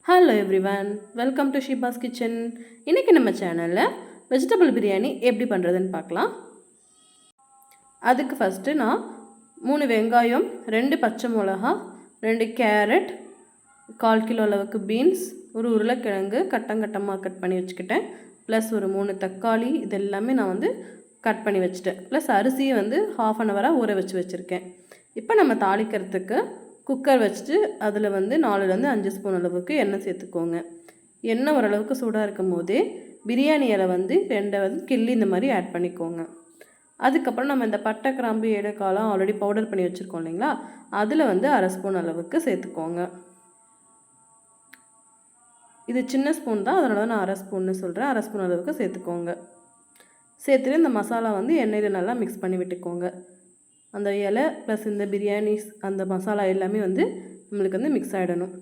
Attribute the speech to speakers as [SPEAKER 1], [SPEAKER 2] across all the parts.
[SPEAKER 1] Hello everyone, welcome to Sheeba's kitchen. இன்றைக்கி நம்ம சேனலில் வெஜிடபிள் பிரியாணி எப்படி பண்ணுறதுன்னு பார்க்கலாம். அதுக்கு ஃபஸ்ட்டு நான் 3 வெங்காயம், 2 பச்சை மிளகா, 2 கேரட், 1/4 கிலோ அளவுக்கு பீன்ஸ், ஒரு உருளைக்கிழங்கு கட்டமாக கட் பண்ணி வச்சுக்கிட்டேன். ப்ளஸ் ஒரு 3 தக்காளி, இது எல்லாமே நான் கட் பண்ணி வச்சுட்டேன். ப்ளஸ் அரிசியை 1/2 அன் ஹவராக ஊற வச்சுருக்கேன். இப்போ நம்ம தாளிக்கிறதுக்கு குக்கர் வச்சுட்டு அதில் 4லேருந்து 5 ஸ்பூன் அளவுக்கு எண்ணெய் சேர்த்துக்கோங்க. எண்ணெய் ஓரளவுக்கு சூடாக இருக்கும் போதே பிரியாணி இலை 2 கிள்ளி இந்த மாதிரி ஆட் பண்ணிக்கோங்க. அதுக்கப்புறம் நம்ம இந்த பட்டை, கிராம்பு, ஏலக்காய்லாம் ஆல்ரெடி பவுடர் பண்ணி வச்சுருக்கோம் இல்லைங்களா, அதில் 1/2 ஸ்பூன் அளவுக்கு சேர்த்துக்கோங்க. இது சின்ன ஸ்பூன் தான், அதனால தான் நான் 1/2 ஸ்பூன்னு சொல்கிறேன். 1/2 ஸ்பூன் அளவுக்கு சேர்த்துக்கோங்க. சேர்த்துட்டு இந்த மசாலா எண்ணெயில் நல்லா மிக்ஸ் பண்ணி விட்டுக்கோங்க. அந்த இலை ப்ளஸ் இந்த பிரியாணிஸ் அந்த மசாலா எல்லாமே நம்மளுக்கு மிக்ஸ் ஆகிடணும்.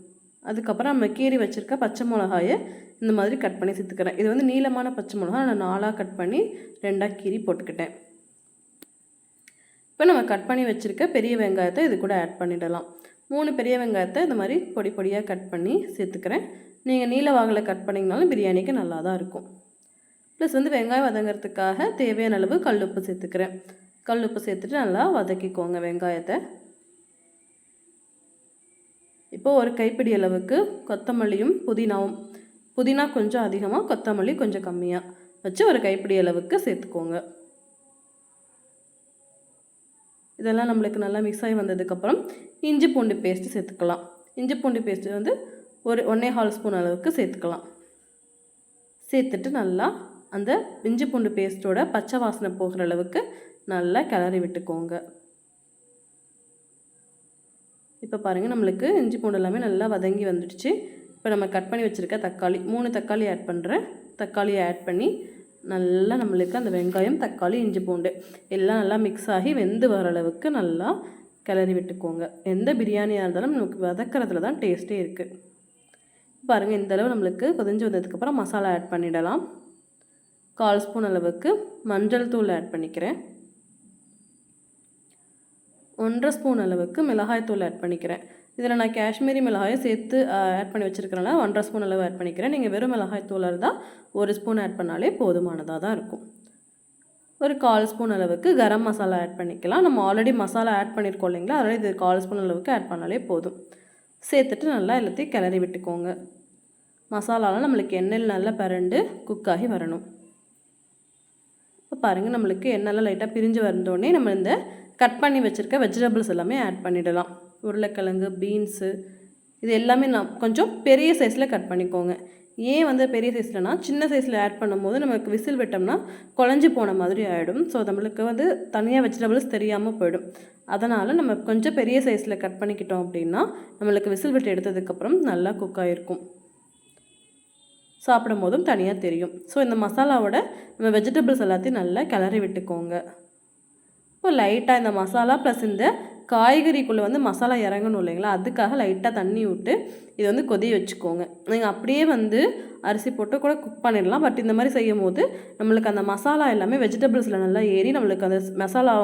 [SPEAKER 1] அதுக்கப்புறம் நம்ம கீறி வச்சுருக்க பச்சை மிளகாயை இந்த மாதிரி கட் பண்ணி சேர்த்துக்கிறேன். இது நீளமான பச்சை மிளகா, நான் 4ஆக கட் பண்ணி 2ஆக கீறி போட்டுக்கிட்டேன். இப்போ நம்ம கட் பண்ணி வச்சுருக்க பெரிய வெங்காயத்தை இது கூட ஆட் பண்ணிடலாம். 3 பெரிய வெங்காயத்தை இந்த மாதிரி பொடி பொடியாக கட் பண்ணி சேர்த்துக்கிறேன். நீங்கள் நீல வாகில் கட் பண்ணிங்கனாலும் பிரியாணிக்கு நல்லா தான் இருக்கும். ப்ளஸ் வெங்காயம் வதங்கிறதுக்காக தேவையான அளவு கல்லுப்பு சேர்த்துக்கிறேன். கல்லுப்பு சேர்த்துட்டு நல்லா வதக்கிக்கோங்க வெங்காயத்தை. இப்போது ஒரு கைப்பிடி அளவுக்கு கொத்தமல்லியும் புதினாவும், புதினா கொஞ்சம் அதிகமாக, கொத்தமல்லி கொஞ்சம் கம்மியாக வச்சு ஒரு கைப்பிடி அளவுக்கு சேர்த்துக்கோங்க. இதெல்லாம் நம்மளுக்கு நல்லா மிக்ஸ் ஆகி வந்ததுக்கப்புறம் இஞ்சி பூண்டு பேஸ்ட்டு சேர்த்துக்கலாம். இஞ்சி பூண்டு பேஸ்ட்டு ஒரு 1.25 ஸ்பூன் அளவுக்கு சேர்த்துக்கலாம். சேர்த்துட்டு நல்லா அந்த இஞ்சி பூண்டு பேஸ்ட்டோட பச்சை வாசனை போகிற அளவுக்கு நல்லா கிளறி விட்டுக்கோங்க. இப்போ பாருங்கள், நம்மளுக்கு இஞ்சி பூண்டு எல்லாமே நல்லா வதங்கி வந்துடுச்சு. இப்போ நம்ம கட் பண்ணி வச்சுருக்க தக்காளி 3 தக்காளி ஆட் பண்ணுறேன். தக்காளியை ஆட் பண்ணி நல்லா நம்மளுக்கு அந்த வெங்காயம், தக்காளி, இஞ்சி பூண்டு எல்லாம் நல்லா மிக்ஸ் ஆகி வெந்து வர அளவுக்கு நல்லா கிளறி விட்டுக்கோங்க. எந்த பிரியாணியாக இருந்தாலும் நமக்கு வதக்கிறதுல தான் டேஸ்ட்டே இருக்குது. பாருங்கள், இந்தளவு நம்மளுக்கு கொதிஞ்சு வந்ததுக்கப்புறம் மசாலா ஆட் பண்ணிடலாம். 1/4 ஸ்பூன் அளவுக்கு மஞ்சள் தூள் ஆட் பண்ணிக்கிறேன். 1/2 ஸ்பூன் அளவுக்கு மிளகாய்த்தூள் ஆட் பண்ணிக்கிறேன். இதில் நான் காஷ்மீரி மிளகாயை சேர்த்து ஆட் பண்ணி வச்சுருக்கிறனால 1/2 ஸ்பூன் அளவு ஆட் பண்ணிக்கிறேன். நீங்கள் வெறும் மிளகாய்த்தூளாக இருந்தால் 1 ஸ்பூன் ஆட் பண்ணாலே போதுமானதாக தான் இருக்கும். ஒரு 1/4 ஸ்பூன் அளவுக்கு கரம் மசாலா ஆட் பண்ணிக்கலாம். நம்ம ஆல்ரெடி மசாலா ஆட் பண்ணியிருக்கோம் இல்லைங்களா, அதனால் இது 1/4 ஸ்பூன் அளவுக்கு ஆட் பண்ணாலே போதும். சேர்த்துட்டு நல்லா எல்லாத்தையும் கிளறி விட்டுக்கோங்க. மசாலாலாம் நம்மளுக்கு எண்ணெயில் நல்லா பரண்டு குக்காகி வரணும். இப்போ பாருங்கள், நம்மளுக்கு எண்ணெய்லாம் லைட்டாக பிரிஞ்சு வந்தோடனே நம்ம இந்த கட் பண்ணி வச்சுருக்க வெஜிடபிள்ஸ் எல்லாமே ஆட் பண்ணிடலாம். உருளைக்கிழங்கு, பீன்ஸு, இது எல்லாமே நான் கொஞ்சம் பெரிய சைஸில் கட் பண்ணிக்கோங்க. ஏன் பெரிய சைஸ்லனா, சின்ன சைஸில் ஆட் பண்ணும்போது நமக்கு விசில் விட்டோம்னா குழஞ்சி போன மாதிரி ஆகிடும். ஸோ நம்மளுக்கு தனியாக வெஜிடபிள்ஸ் தெரியாமல் போயிடும். அதனால் நம்ம கொஞ்சம் பெரிய சைஸில் கட் பண்ணிக்கிட்டோம் அப்படின்னா நம்மளுக்கு விசில் விட்டு எடுத்ததுக்கப்புறம் நல்லா குக் ஆகிருக்கும். சாப்பிடும் போதும் தனியாக தெரியும். ஸோ இந்த மசாலாவோட நம்ம வெஜிடபிள்ஸ் எல்லாத்தையும் நல்லா கிளறி விட்டுக்கோங்க. இப்போ லைட்டாக இந்த மசாலா ப்ளஸ் இந்த காய்கறிக்குள்ளே மசாலா இறங்கணும் இல்லைங்களா, அதுக்காக லைட்டாக தண்ணி விட்டு இது கொதிய வச்சுக்கோங்க. நீங்கள் அப்படியே அரிசி போட்டு கூட குக் பண்ணிடலாம். பட் இந்த மாதிரி செய்யும் போது நம்மளுக்கு அந்த மசாலா எல்லாமே வெஜிடபிள்ஸில் நல்லா ஏறி நம்மளுக்கு அந்த மசாலா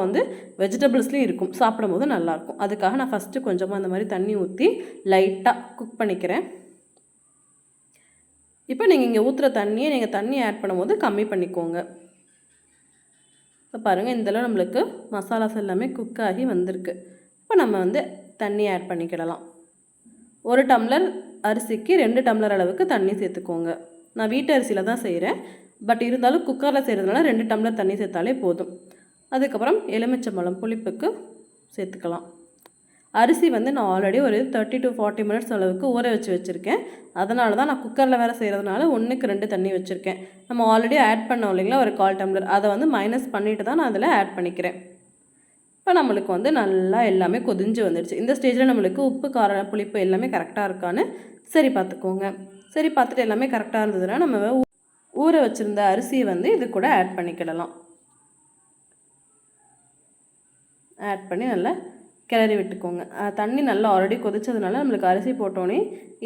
[SPEAKER 1] வெஜிடபிள்ஸ்லேயும் இருக்கும், சாப்பிடும் போது நல்லாயிருக்கும். அதுக்காக நான் ஃபஸ்ட்டு கொஞ்சமாக அந்த மாதிரி தண்ணி ஊற்றி லைட்டாக குக் பண்ணிக்கிறேன். இப்போ நீங்கள் இங்கே ஊற்றுற தண்ணியை நீங்கள் தண்ணி ஆட் பண்ணும்போது கம்மி பண்ணிக்கோங்க. இப்போ பாருங்கள், இந்தளவு நம்மளுக்கு மசாலாஸ் எல்லாமே குக் ஆகி வந்திருக்கு. இப்போ நம்ம தண்ணி ஆட் பண்ணிக்கிடலாம். 1 டம்ளர் அரிசிக்கு 2 டம்ளர் அளவுக்கு தண்ணி சேர்த்துக்கோங்க. நான் வீட்டு அரிசியில் தான் செய்கிறேன். பட் இருந்தாலும் குக்கரில் செய்கிறதுனால 2 டம்ளர் தண்ணி சேர்த்தாலே போதும். அதுக்கப்புறம் எலுமிச்சம்பழம் புளிப்புக்கு சேர்த்துக்கலாம். அரிசி நான் ஆல்ரெடி ஒரு 30 to 40 மினிட்ஸ் அளவுக்கு ஊற வச்சுருக்கேன். அதனால தான் நான் குக்கரில் வேறு செய்கிறதுனால 1க்கு 2 தண்ணி வச்சுருக்கேன். நம்ம ஆல்ரெடி ஆட் பண்ணோம் இல்லைங்களா ஒரு 1/4 டம்ளர், அதை மைனஸ் பண்ணிவிட்டு தான் நான் அதில் ஆட் பண்ணிக்கிறேன். இப்போ நம்மளுக்கு நல்லா எல்லாமே கொதிஞ்சு வந்துடுச்சு. இந்த ஸ்டேஜில் நம்மளுக்கு உப்பு, காரம், புளிப்பு எல்லாமே கரெக்டாக இருக்கான்னு சரி பார்த்துக்கோங்க. சரி பார்த்துட்டு எல்லாமே கரெக்டாக இருந்ததுன்னா நம்ம ஊற வச்சுருந்த அரிசியை இது கூட ஆட் பண்ணிக்கிடலாம். ஆட் பண்ணி நல்லா கிளறி விட்டுக்கோங்க. தண்ணி நல்லா ஆல்ரெடி கொதிச்சதுனால நம்மளுக்கு அரிசி போட்டோன்னே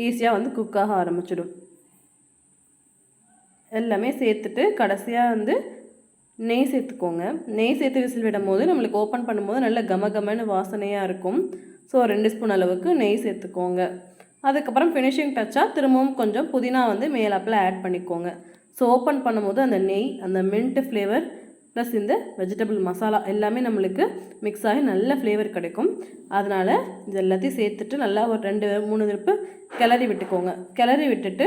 [SPEAKER 1] ஈஸியாக குக்காக ஆரம்பிச்சிடும். எல்லாமே சேர்த்துட்டு கடைசியாக நெய் சேர்த்துக்கோங்க. நெய் சேர்த்து விசில் விடும் போது நம்மளுக்கு ஓப்பன் பண்ணும்போது நல்ல கமகமன்னு வாசனையாக இருக்கும். ஸோ 2 ஸ்பூன் அளவுக்கு நெய் சேர்த்துக்கோங்க. அதுக்கப்புறம் ஃபினிஷிங் டச்சாக திரும்பவும் கொஞ்சம் புதினா வந்து மேலாப்பில் ஆட் பண்ணிக்கோங்க. ஸோ ஓப்பன் பண்ணும்போது அந்த நெய், அந்த மின்ட் ஃப்ளேவர் ப்ளஸ் இந்த வெஜிடபிள் மசாலா எல்லாமே நம்மளுக்கு மிக்ஸ் ஆகி நல்ல ஃப்ளேவர் கிடைக்கும். அதனால் இது எல்லாத்தையும் சேர்த்துட்டு நல்லா ஒரு 2-3 திருப்பு கிளறி விட்டுக்கோங்க. கிளறி விட்டுட்டு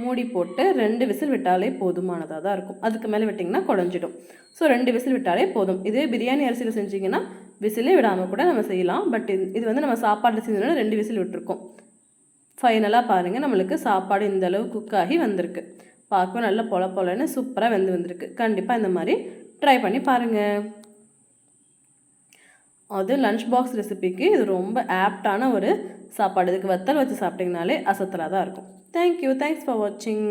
[SPEAKER 1] மூடி போட்டு 2 விசில் விட்டாலே போதுமானதாக தான் இருக்கும். அதுக்கு மேலே விட்டிங்கன்னா குழஞ்சிடும். ஸோ 2 விசில் விட்டாலே போதும். இதே பிரியாணி அரிசியில் செஞ்சிங்கன்னா விசிலே விடாமல் கூட நம்ம செய்யலாம். பட் இது வந்து நம்ம சாப்பாட்டில் செஞ்சதுனால 2 விசில் விட்டுருக்கோம். ஃபைனலாக பாருங்கள், நம்மளுக்கு சாப்பாடு இந்தளவு குக் ஆகி வந்திருக்கு. பார்க்கவும் நல்லா பொல பொலன்னு சூப்பராக வந்திருக்கு. கண்டிப்பாக இந்த மாதிரி ட்ரை பண்ணி பாருங்கள். அது லன்ச் பாக்ஸ் ரெசிபிக்கு இது ரொம்ப ஆப்டான ஒரு சாப்பாடு. இதுக்கு வத்தல் வச்சு சாப்பிட்டிங்கனாலே அசத்தலாக தான் இருக்கும். தேங்க்யூ. தேங்க்ஸ் ஃபார் வாட்சிங்.